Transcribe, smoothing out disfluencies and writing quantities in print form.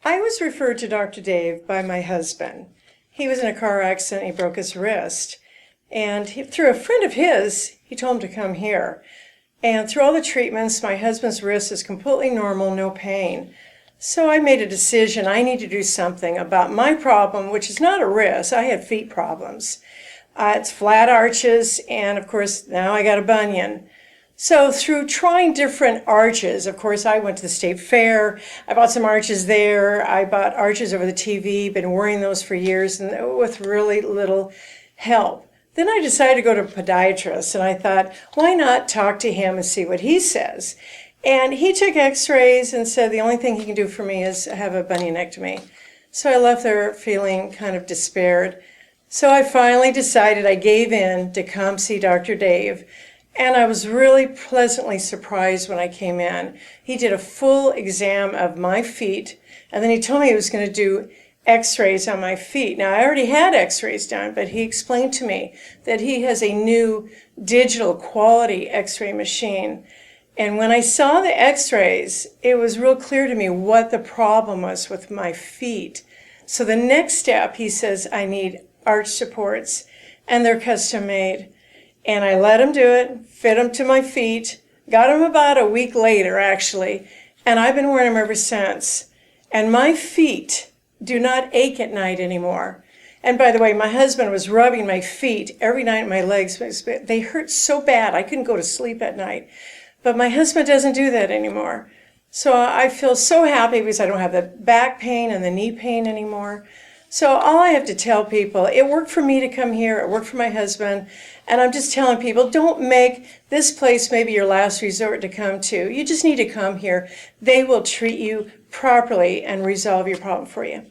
I was referred to Dr. Dave by my husband. He was in a car accident. He broke his wrist. And through a friend of his, he told him to come here. And through all the treatments, my husband's wrist is completely normal, no pain. So I made a decision. I need to do something about my problem, which is not a wrist. I had feet problems. It's flat arches, and of course, now I got a bunion. So through trying different arches, of course, I went to the state fair. I bought some arches there. I bought arches over the TV, been wearing those for years, and with really little help. Then I decided to go to a podiatrist, and I thought, why not talk to him and see what he says? And he took x-rays and said the only thing he can do for me is have a bunionectomy. So I left there feeling kind of despaired. So I finally decided, I gave in to come see Dr. Dave. And I was really pleasantly surprised when I came in. He did a full exam of my feet, and then he told me he was going to do x-rays on my feet. Now, I already had x-rays done, but he explained to me that he has a new digital quality x-ray machine. And when I saw the x-rays, it was real clear to me what the problem was with my feet. So the next step, he says, I need arch supports, and they're custom made. And I let him do it, fit them to my feet, got them about a week later, actually, and I've been wearing them ever since. And my feet do not ache at night anymore. And by the way, my husband was rubbing my feet every night, my legs. They hurt so bad, I couldn't go to sleep at night. But my husband doesn't do that anymore. So I feel so happy because I don't have the back pain and the knee pain anymore. So all I have to tell people, it worked for me to come here, it worked for my husband, and I'm just telling people, don't make this place maybe your last resort to come to. You just need to come here. They will treat you properly and resolve your problem for you.